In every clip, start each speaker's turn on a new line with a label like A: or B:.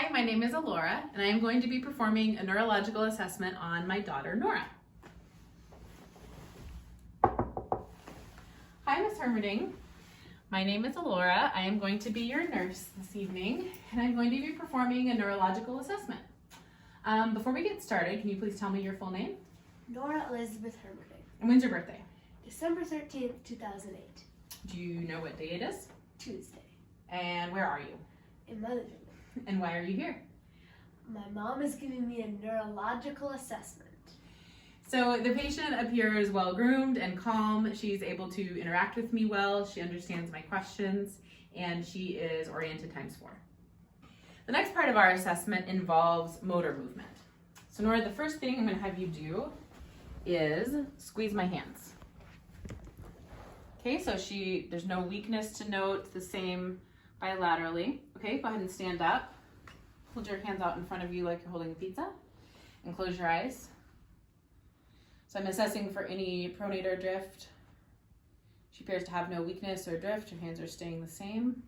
A: Hi, my name is Ellora, and I am going to be performing a neurological assessment on my daughter, Nora. Hi, Ms. Hermerding. My name is Ellora. I am going to be your nurse this evening, and I'm going to be performing a neurological assessment. Before we get started, can you please tell me your full name?
B: Nora Elizabeth Hermerding.
A: And when's your birthday?
B: December 13th, 2008.
A: Do you know what day it is?
B: Tuesday.
A: And where are you?
B: In Mother's.
A: And why are you here?
B: My mom is giving me a neurological assessment.
A: So the patient appears well groomed and calm. She's able to interact with me well. She understands my questions, and she is oriented ×4. The next part of our assessment involves motor movement. So Nora, the first thing I'm going to have you do is squeeze my hands. Okay, so there's no weakness to note, the same bilaterally. Okay, go ahead and stand up. Hold your hands out in front of you like you're holding a pizza, and close your eyes. So I'm assessing for any pronator drift. She appears to have no weakness or drift. Her hands are staying the same.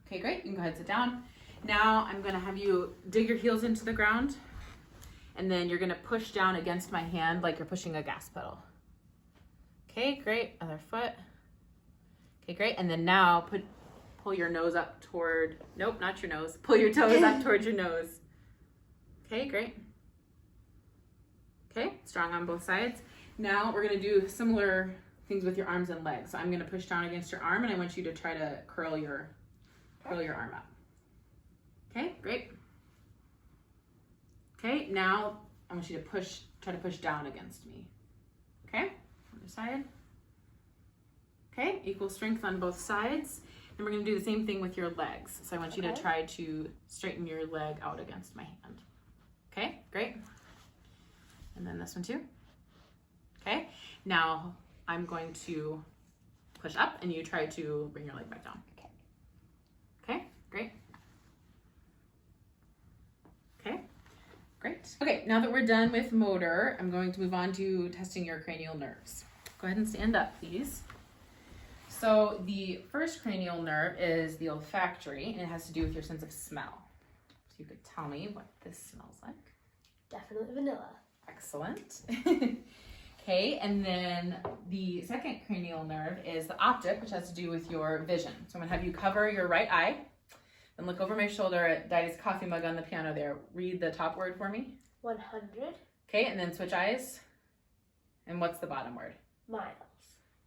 A: Okay, great. You can go ahead and sit down. Now I'm going to have you dig your heels into the ground, and then you're going to push down against my hand like you're pushing a gas pedal. Okay, great. Other foot. Okay, great. And then now pull your nose up toward, nope, not your nose. Pull your toes up towards your nose. Okay, great. Okay, strong on both sides. Now we're gonna do similar things with your arms and legs. So I'm gonna push down against your arm, and I want you to try to curl your arm up. Okay, great. Okay, now I want you to try to push down against me. Okay, other side. Okay, equal strength on both sides. And we're gonna do the same thing with your legs. So I want you to try to straighten your leg out against my hand. Okay, great. And then this one too. Okay, now I'm going to push up and you try to bring your leg back down.
B: Okay.
A: Okay, great. Okay, great. Okay, now that we're done with motor, I'm going to move on to testing your cranial nerves. Go ahead and stand up, please. So the first cranial nerve is the olfactory, and it has to do with your sense of smell. So you could tell me what this smells like.
B: Definitely vanilla.
A: Excellent. Okay, and then the second cranial nerve is the optic, which has to do with your vision. So I'm gonna have you cover your right eye, and look over my shoulder at Daddy's coffee mug on the piano there. Read the top word for me.
B: 100.
A: Okay, and then switch eyes. And what's the bottom word?
B: Miles.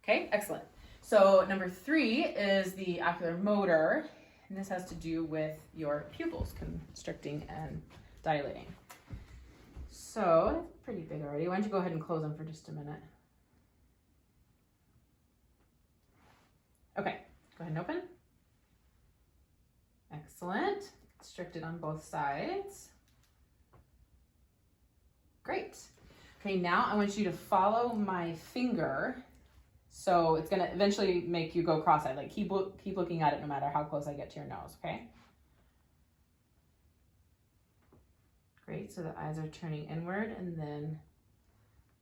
A: Okay, excellent. So number 3 is the ocular motor, and this has to do with your pupils constricting and dilating. So it's pretty big already. Why don't you go ahead and close them for just a minute? Okay, go ahead and open. Excellent. Constricted on both sides. Great. Okay, now I want you to follow my finger. So it's gonna eventually make you go cross-eyed. Like keep looking at it no matter how close I get to your nose, okay? Great, so the eyes are turning inward, and then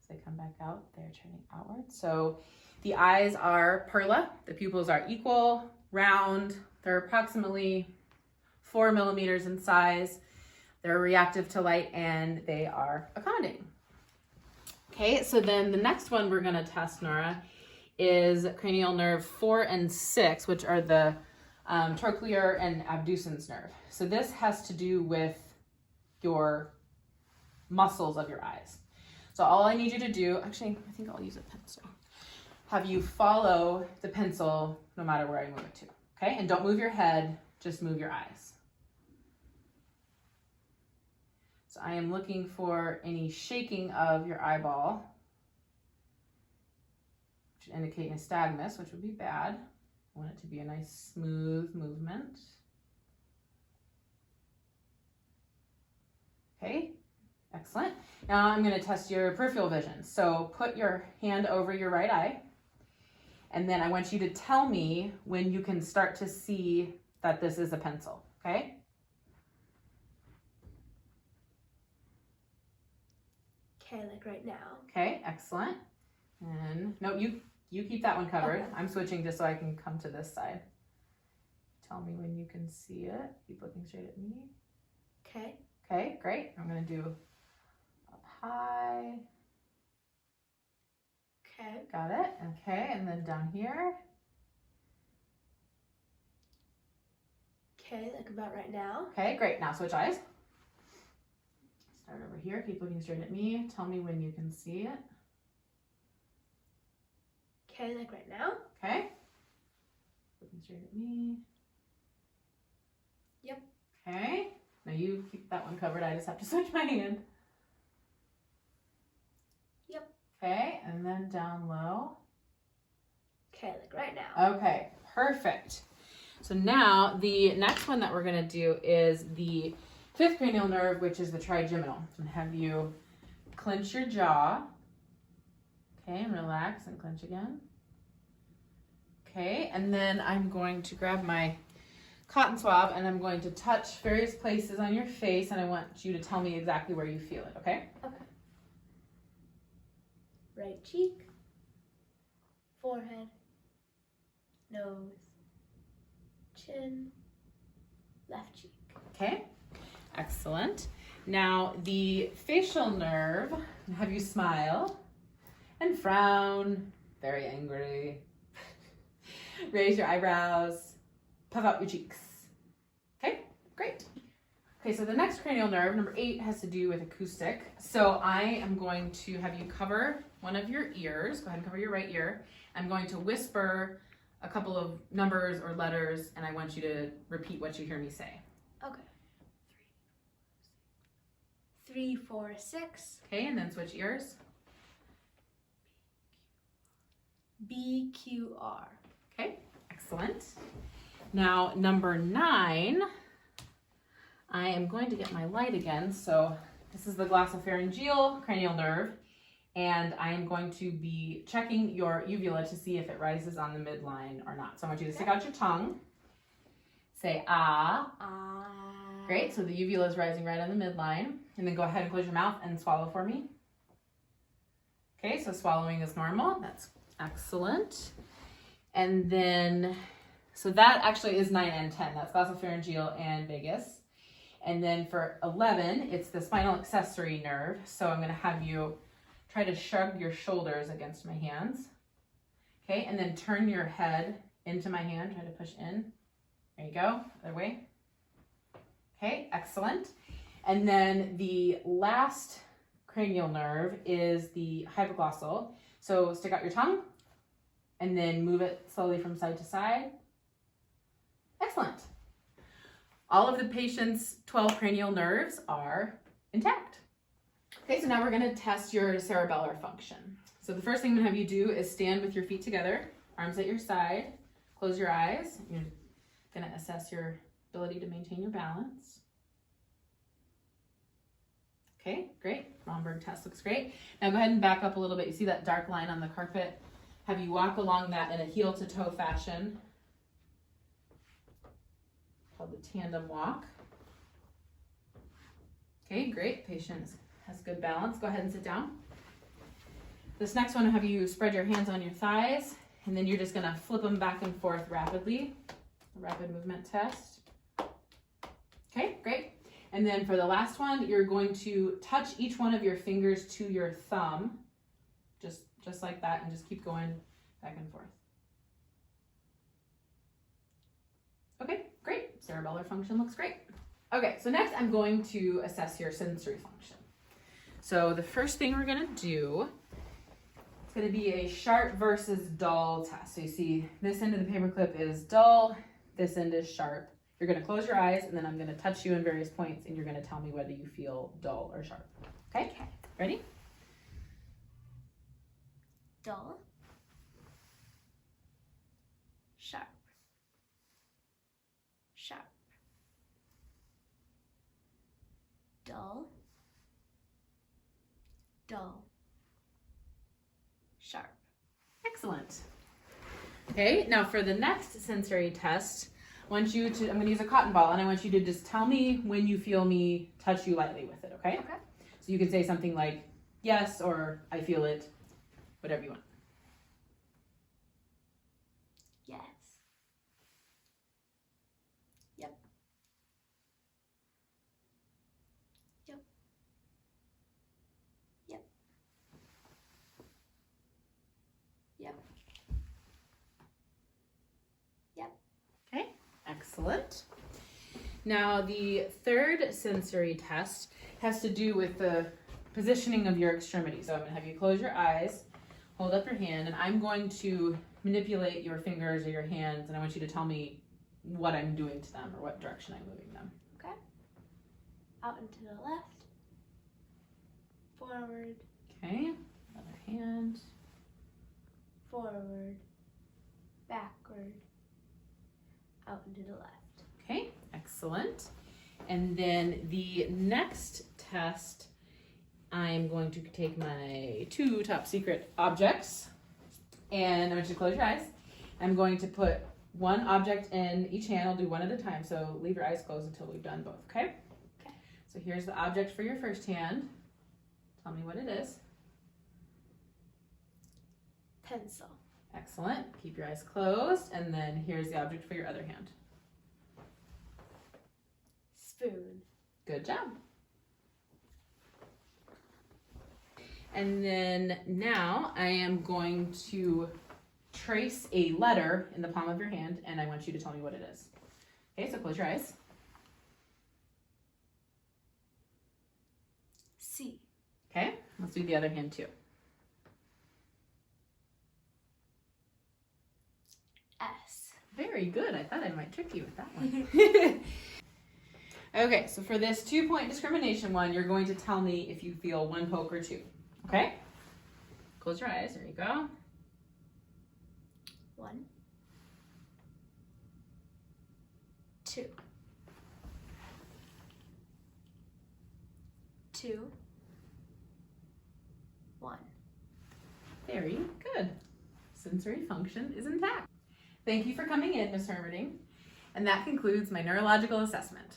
A: as they come back out, they're turning outward. So the eyes are perla, the pupils are equal, round, they're approximately 4 millimeters in size. They're reactive to light, and they are accommodating. Okay, so then the next one we're gonna test, Nora, is cranial nerve 4 and 6, which are the trochlear and abducens nerve. So this has to do with your muscles of your eyes. So all I need you to do, actually, I think I'll use a pencil. Have you follow the pencil no matter where I move it to, okay? And don't move your head, just move your eyes. So I am looking for any shaking of your eyeball, which would indicate nystagmus, which would be bad. I want it to be a nice smooth movement. Okay, excellent. Now I'm going to test your peripheral vision. So put your hand over your right eye, and then I want you to tell me when you can start to see that this is a pencil, okay?
B: Okay, like right now.
A: Okay, excellent. And no, you keep that one covered.
B: Okay.
A: I'm switching just so I can come to this side. tell me when you can see it. Keep looking straight at me.
B: Okay.
A: Okay, great. I'm gonna do up high.
B: Okay.
A: Got it. Okay, and then down here.
B: Okay, like about right now.
A: Okay, great. Now switch eyes. Start over here. Keep looking straight at me. Tell me when you can see it.
B: Okay, like right now.
A: Okay. Looking straight at me.
B: Yep.
A: Okay. Now you keep that one covered. I just have to switch my hand.
B: Yep.
A: Okay, and then down low.
B: Okay, like right now.
A: Okay, perfect. So now the next one that we're going to do is the fifth cranial nerve, which is the trigeminal. So I'm going to have you clench your jaw. Okay, and relax and clench again. Okay, and then I'm going to grab my cotton swab and I'm going to touch various places on your face and I want you to tell me exactly where you feel it, okay?
B: Okay. Right cheek, forehead, nose, chin, left cheek.
A: Okay, excellent. Now the facial nerve, have you smile and frown, very angry. Raise your eyebrows, puff out your cheeks. Okay, great. Okay, so the next cranial nerve, number 8, has to do with acoustic. So I am going to have you cover one of your ears. Go ahead and cover your right ear. I'm going to whisper a couple of numbers or letters, and I want you to repeat what you hear me say.
B: Okay. 3, 4, 6.
A: Okay, and then switch ears.
B: B, Q, R.
A: Okay, excellent. Now, number 9, I am going to get my light again. So this is the glossopharyngeal cranial nerve, and I am going to be checking your uvula to see if it rises on the midline or not. So I want you to stick out your tongue. Say ah.
B: Ah.
A: Great, so the uvula is rising right on the midline. And then go ahead and close your mouth and swallow for me. Okay, so swallowing is normal. That's excellent. And then, so that actually is 9 and 10. That's glossopharyngeal and vagus. And then for 11, it's the spinal accessory nerve. So I'm going to have you try to shrug your shoulders against my hands. Okay, and then turn your head into my hand. Try to push in. There you go. Other way. Okay, excellent. And then the last cranial nerve is the hypoglossal. So stick out your tongue and then move it slowly from side to side. Excellent. All of the patient's 12 cranial nerves are intact. Okay, so now we're going to test your cerebellar function. So the first thing I'm going to have you do is stand with your feet together, arms at your side, close your eyes. You're going to assess your ability to maintain your balance. Okay, great. Romberg test looks great. Now go ahead and back up a little bit. You see that dark line on the carpet? Have you walk along that in a heel to toe fashion, called the tandem walk. Okay, great. Patient has good balance. Go ahead and sit down. This next one, have you spread your hands on your thighs, and then you're just going to flip them back and forth rapidly. Rapid movement test. Okay, great. And then for the last one, you're going to touch each one of your fingers to your thumb, just like that, and just keep going back and forth. Okay, great. Cerebellar function looks great. Okay, so next I'm going to assess your sensory function. So the first thing we're going to do, it's going to be a sharp versus dull test. So you see this end of the paperclip is dull, this end is sharp. You're going to close your eyes, and then I'm going to touch you in various points, and you're going to tell me whether you feel dull or sharp. Okay? Ready?
B: Dull. Sharp. Sharp. Dull. Dull. Sharp.
A: Excellent. Okay, now for the next sensory test, I want you to, I'm going to use a cotton ball, and I want you to just tell me when you feel me touch you lightly with it, okay?
B: Okay.
A: So you can say something like, yes, or I feel it, whatever you want.
B: Yes.
A: Excellent. Now, the third sensory test has to do with the positioning of your extremities. So I'm going to have you close your eyes, hold up your hand, and I'm going to manipulate your fingers or your hands, and I want you to tell me what I'm doing to them or what direction I'm moving them.
B: Okay. Out and to the left. Forward.
A: Okay. Other hand.
B: Forward. Backward. Out and to the left.
A: Okay, excellent. And then the next test, I'm going to take my 2 top secret objects, and I want you to close your eyes. I'm going to put one object in each hand. I'll do one at a time, so leave your eyes closed until we've done both, okay?
B: Okay.
A: So here's the object for your first hand. Tell me what it is.
B: Pencil.
A: Excellent. Keep your eyes closed, and then here's the object for your other hand.
B: Spoon.
A: Good job. And then now I am going to trace a letter in the palm of your hand, and I want you to tell me what it is. Okay, so close your eyes.
B: C.
A: Okay, let's do the other hand too.
B: S.
A: Very good. I thought I might trick you with that one. Okay, so for this 2-point discrimination one, you're going to tell me if you feel 1 poke or 2. Okay? Close your eyes. There you go.
B: 1. 2. 2. 1.
A: Very good. Sensory function is intact. Thank you for coming in, Ms. Hermerding. And that concludes my neurological assessment.